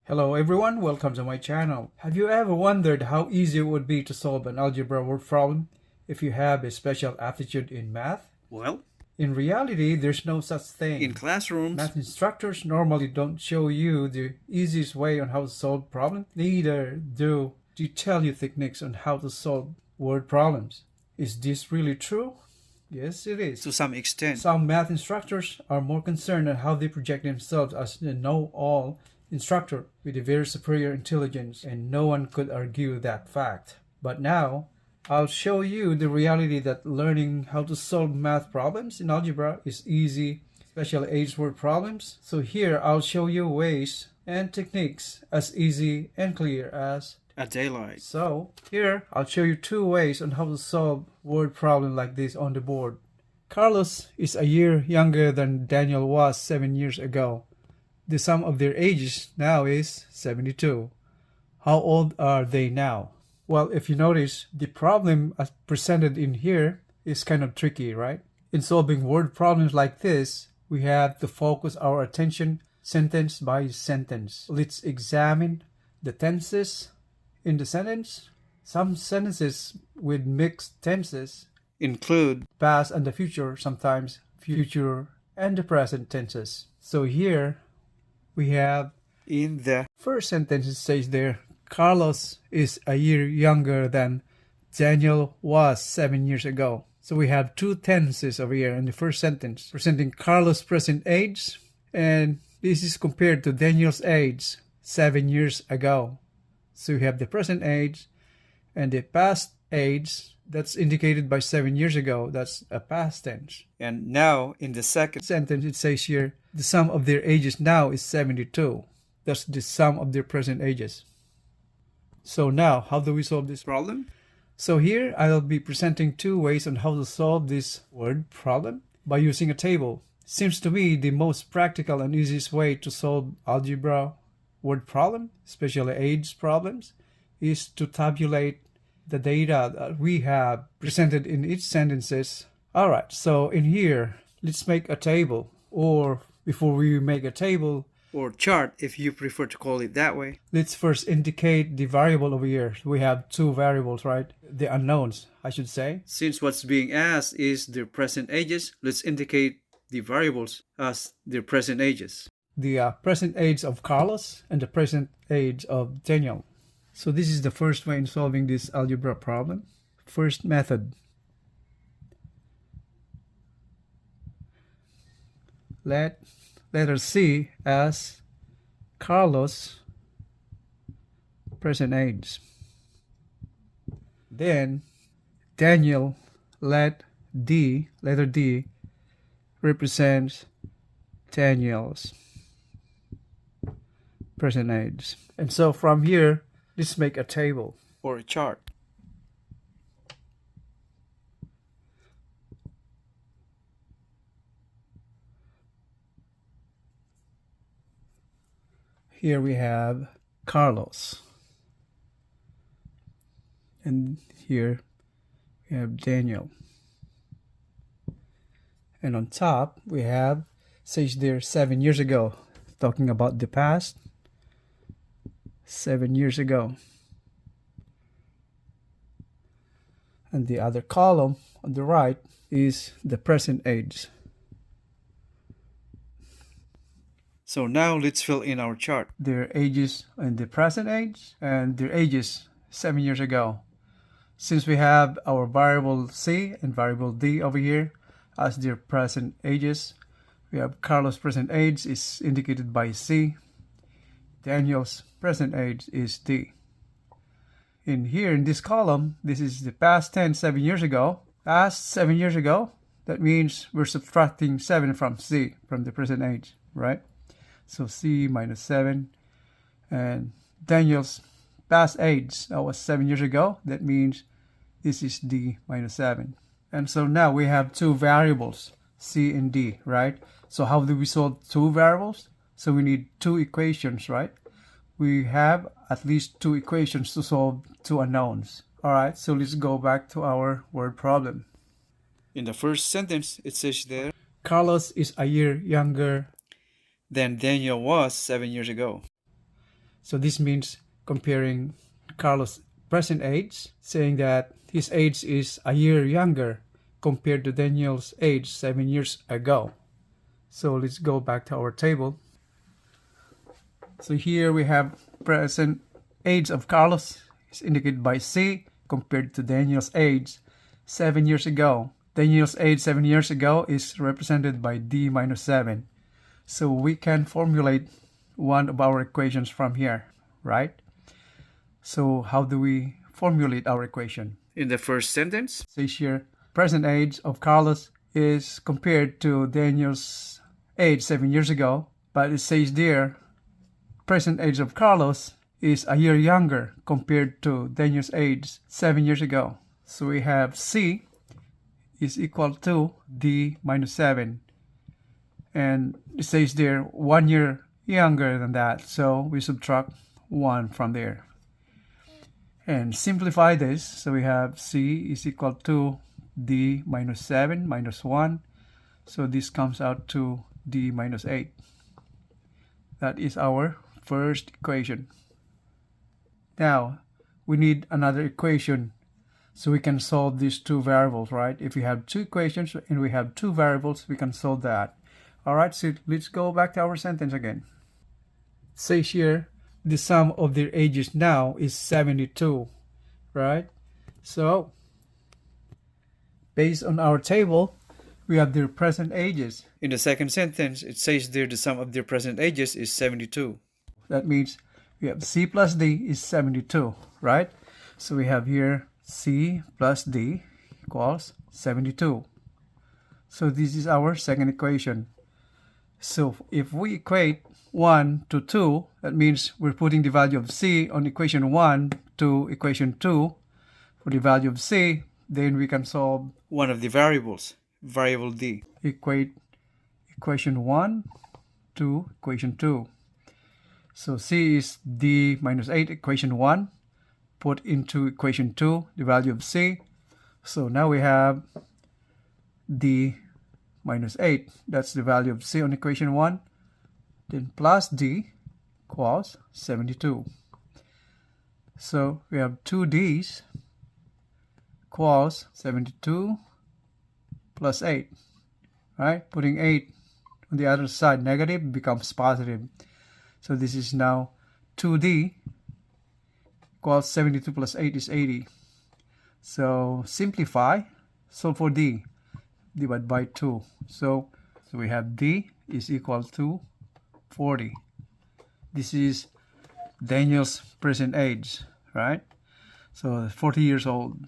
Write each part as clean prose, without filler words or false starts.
Hello everyone, welcome to my channel. Have you ever wondered how easy it would be to solve an algebra word problem if you have a special aptitude in math? Well, In reality, there's no such thing. in classrooms, Math instructors normally don't show you the easiest way on how to solve problems. Neither do they tell you techniques on how to solve word problems. Is this really true? Yes, it is. to some extent, Some math instructors are more concerned on how they project themselves as the know-all instructor with a very superior intelligence, and no one could argue that fact. But now, I'll show you the reality that learning how to solve math problems in algebra is easy, especially age word problems. So here, I'll show you ways and techniques as easy and clear as a daylight. so here, I'll show you two ways on how to solve word problem like this on the board. Carlos is a year younger than Daniel was 7 years ago. The sum of their ages now is 72. How old are they now? Well, if you notice, the problem as presented in here is kind of tricky, right? In solving word problems like this, we have to focus our attention sentence by sentence. Let's examine the tenses in the sentence. Some sentences with mixed tenses Include past and the future, sometimes future and the present tenses. So here we have in the first sentence, it says there, Carlos is a year younger than Daniel was 7 years ago. So we have two tenses over here in the first sentence, presenting Carlos' present age, and this is compared to Daniel's age 7 years ago. So we have the present age and the past age that's indicated by 7 years ago. That's a past tense. and now in the second Sentence, it says here, the sum of their ages now is 72. That's the sum of their present ages. So now, how do we solve this problem? problem. So here, I'll be presenting two ways on how to solve this word problem by using a table. Seems to me the most practical and easiest way to solve algebra word problem, especially age problems, is to tabulate the data that we have presented in each sentences. Alright, so in here, let's make a table. Or before we make a table, Or chart if you prefer to call it that way. let's first indicate the variable over here. We have two variables, right? The unknowns, I should say. Since what's being asked is their present ages, let's indicate the variables as their present ages. The present age of Carlos and the present age of Daniel. So this is the first way in solving this algebra problem. First method. Let letter C as Carlos present age. Then Daniel, let D, letter D, represents Daniel's present age. And so from here, let's make a table. Or a chart. Here we have Carlos. And here we have Daniel. And on top, we have, says there 7 years ago, talking about the past. 7 years ago. And the other column on the right is the present age. So now let's fill in our chart. Their ages in the present age and their ages 7 years ago. Since we have our variable C and variable D over here as their present ages, we have Carlos' present age is indicated by C. Daniel's present age is D. In here, in this column, this is the past tense 7 years ago. Past 7 years ago, that means we're subtracting 7 from C, from the present age, right? So C minus 7. And Daniel's past age, that was 7 years ago. That means this is D minus 7. And so now we have two variables, C and D, right? So how do we solve two variables? So we need two equations, right? We have at least two equations to solve two unknowns. Alright, so let's go back to our word problem. In the first sentence, it says there, Carlos is a year younger than Daniel was 7 years ago. So this means comparing Carlos' present age, saying that his age is a year younger compared to Daniel's age 7 years ago. So let's go back to our table. So here we have present age of Carlos is indicated by C compared to Daniel's age 7 years ago. Daniel's age 7 years ago is represented by D minus 7. So we can formulate one of our equations from here, right? So how do we formulate our equation? In the first sentence, it says here, present age of Carlos is compared to Daniel's age 7 years ago, but it says there, present age of Carlos is a year younger compared to Daniel's age 7 years ago. So we have C is equal to D minus 7. And it says there 1 year younger than that. So we subtract 1 from there. And simplify this. So we have C is equal to D minus 7 minus 1. So this comes out to D minus 8. That is our first equation. Now, we need another equation so we can solve these two variables, right? If we have two equations and we have two variables, we can solve that. All right, so let's go back to our sentence again. It says here, the sum of their ages now is 72, right? So, based on our table, we have their present ages. In the second sentence, it says there the sum of their present ages is 72. That means we have C plus D is 72, right? So we have here C plus D equals 72. So this is our second equation. So if we equate 1 to 2, that means we're putting the value of C on equation 1 to equation 2 for the value of C, then we can solve one of the variables, variable D. Equate equation 1 to equation 2. So C is D minus 8, equation 1. Put into equation 2 the value of C. So now we have D minus 8. That's the value of C on equation 1. Then plus D equals 72. So we have 2D's equals 72 plus 8. Right? Putting 8 on the other side, negative, becomes positive. So this is now 2D equals 72 plus 8 is 80. So simplify, solve for D, divide by 2. So we have D is equal to 40. This is Daniel's present age, right? So 40 years old.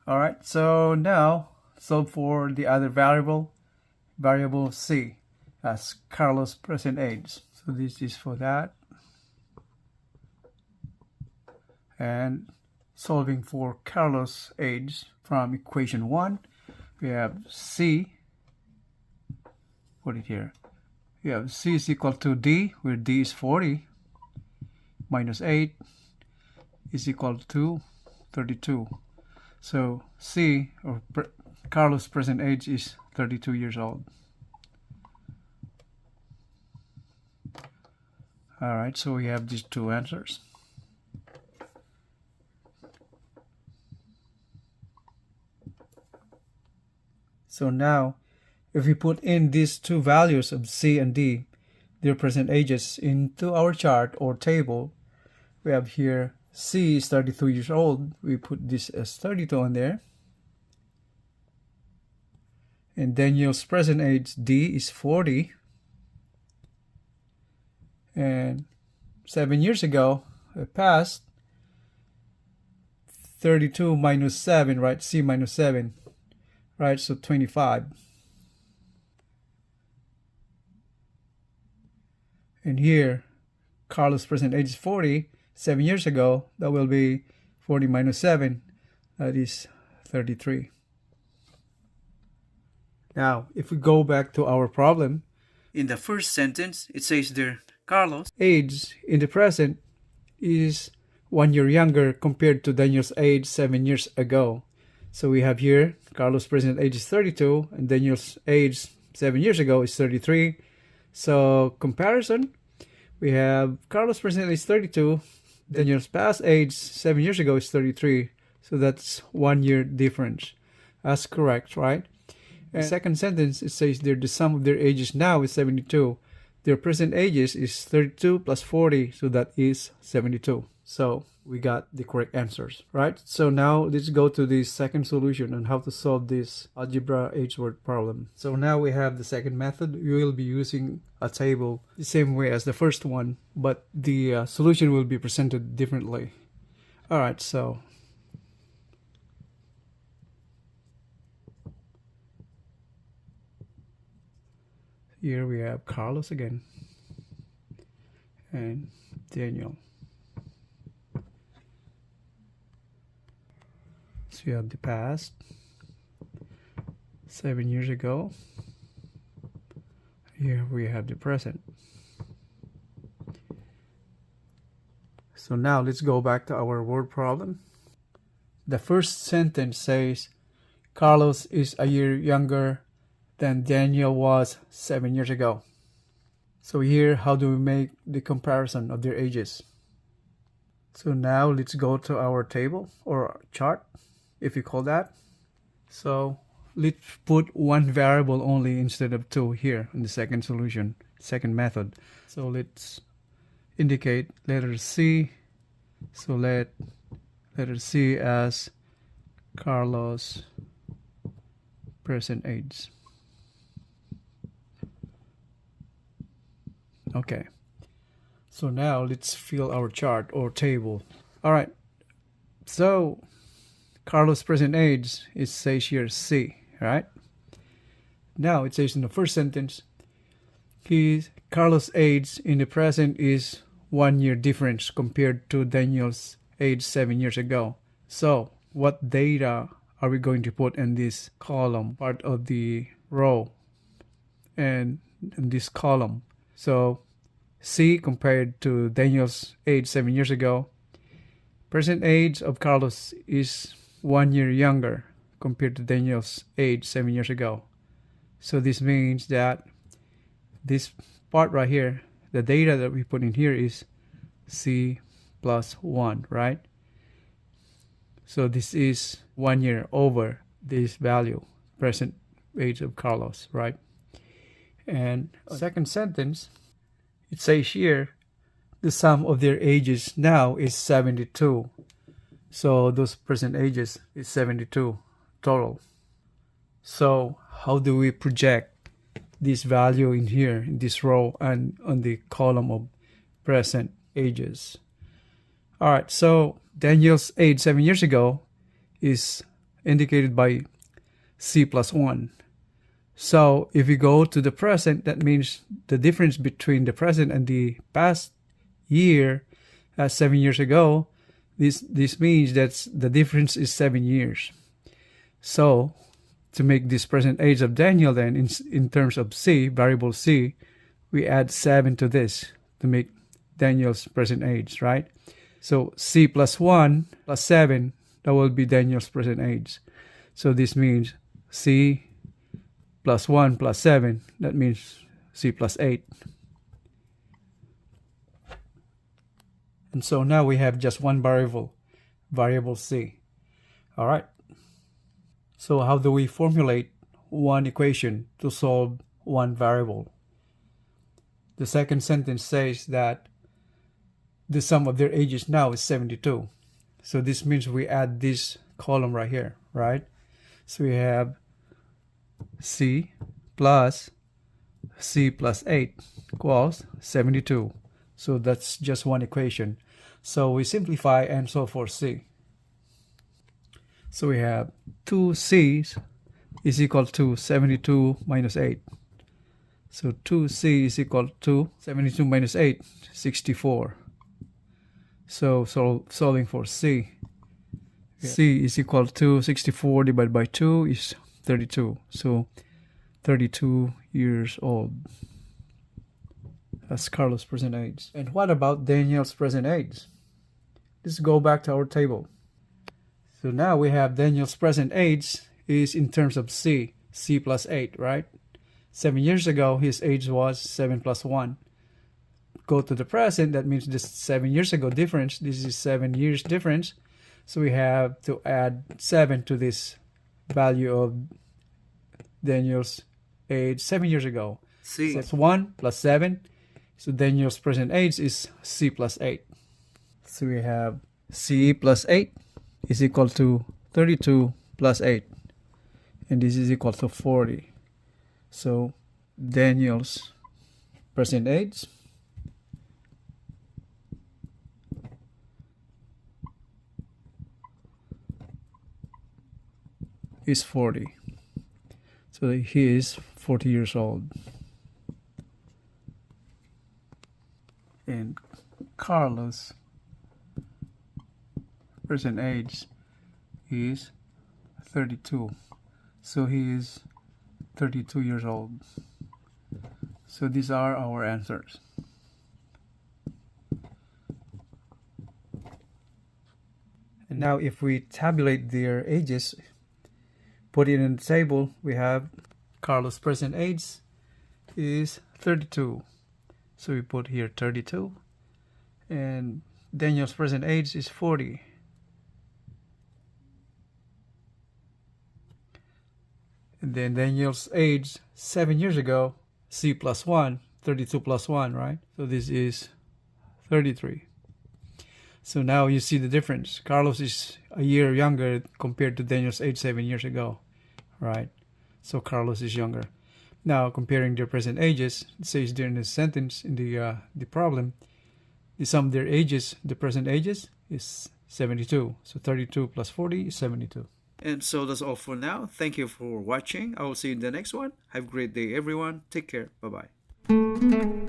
All right, so now solve for the other variable, variable C, as Carlos' present age. So this is for that. And solving for Carlos' age from equation 1, we have C, put it here. We have C is equal to D, where D is 40, minus 8 is equal to 32. So C, or Carlos' present age, is 32 years old. All right, so we have these two answers. So now, if we put in these two values of C and D, their present ages, into our chart or table, we have here C is 32 years old. We put this as 32 on there. And Daniel's present age, D, is 40. And 7 years ago, past, 32 minus 7, right? C minus 7, right? So 25. And here, Carlos' present age is 40. 7 years ago, that will be 40 minus 7. That is 33. Now, if we go back to our problem, in the first sentence, it says there, Carlos' age in the present is 1 year younger compared to Daniel's age 7 years ago. So we have here, Carlos' present age is 32, and Daniel's age 7 years ago is 33. So comparison, we have Carlos' present age 32, Daniel's past age 7 years ago is 33. So that's 1 year difference. That's correct, right? And second sentence, it says the sum of their ages now is 72. Their present ages is 32 plus 40, so that is 72. So we got the correct answers, right? So now let's go to the second solution on how to solve this algebra age word problem. So now we have the second method. We will be using a table the same way as the first one, but the solution will be presented differently. All right, so here we have Carlos again and Daniel. So you have the past 7 years ago. Here we have the present. So now let's go back to our word problem. The first sentence says Carlos is a year younger than Daniel was 7 years ago. So here, how do we make the comparison of their ages? So now let's go to our table or chart, if you call that. So let's put one variable only instead of two here in the second solution, second method. So let's indicate letter C. So let letter C as Carlos present age. Okay. So now let's fill our chart or table. All right. So Carlos present age, it says here C, right? Now it says in the first sentence, Carlos' age in the present is 1 year difference compared to Daniel's age 7 years ago. So what data are we going to put in this column, part of the row, and in this column? So C compared to Daniel's age 7 years ago. Present age of Carlos is 1 year younger compared to Daniel's age 7 years ago. So this means that this part right here, the data that we put in here is C plus 1, right? So this is 1 year over this value, present age of Carlos, right? And second sentence, it says here, the sum of their ages now is 72. So those present ages is 72 total. So how do we project this value in here, in this row and on the column of present ages? All right, so Daniel's age 7 years ago is indicated by C plus 1. So if we go to the present, that means the difference between the present and the past year, 7 years ago, this means that the difference is 7 years. So to make this present age of Daniel then, in terms of C, variable C, we add 7 to this to make Daniel's present age, right? So C plus 1 plus 7, that will be Daniel's present age. So this means C plus 1 plus 7, that means C plus 8. And so now we have just one variable, variable C. All right. So how do we formulate one equation to solve one variable? The second sentence says that the sum of their ages now is 72. So this means we add this column right here, right? So we have C plus 8 equals 72. So that's just one equation. So we simplify and solve for C. So we have 2C is equal to 72 minus 8. So 2C is equal to 72 minus 8, 64. So solving for C. C is equal to 64 divided by 2 is 32. So 32 years old. That's Carlos' present age. And what about Daniel's present age? Let's go back to our table. So now we have Daniel's present age is in terms of C plus 8, right? 7 years ago, his age was 7 plus 1. Go to the present, that means this 7 years ago difference. This is 7 years difference. So we have to add 7 to this value of Daniel's age 7 years ago. C. So that's 1 plus 7. So Daniel's present age is C plus 8. So we have C plus 8 is equal to 32 plus 8. And this is equal to 40. So Daniel's present age is 40. So he is 40 years old. And Carlos' present age is 32. So he is 32 years old. So these are our answers. And now if we tabulate their ages, put it in the table, we have Carlos' present age is 32. So we put here 32. And Daniel's present age is 40. And then Daniel's age 7 years ago, C plus 1, 32 plus 1, right? So this is 33. So now you see the difference. Carlos is a year younger compared to Daniel's age 7 years ago, right? So Carlos is younger. Now comparing their present ages, it says there in the sentence in the problem, the sum of their ages, the present ages, is 72. So 32 plus 40 is 72. And so that's all for now. Thank you for watching. I will see you in the next one. Have a great day, everyone. Take care. Bye-bye.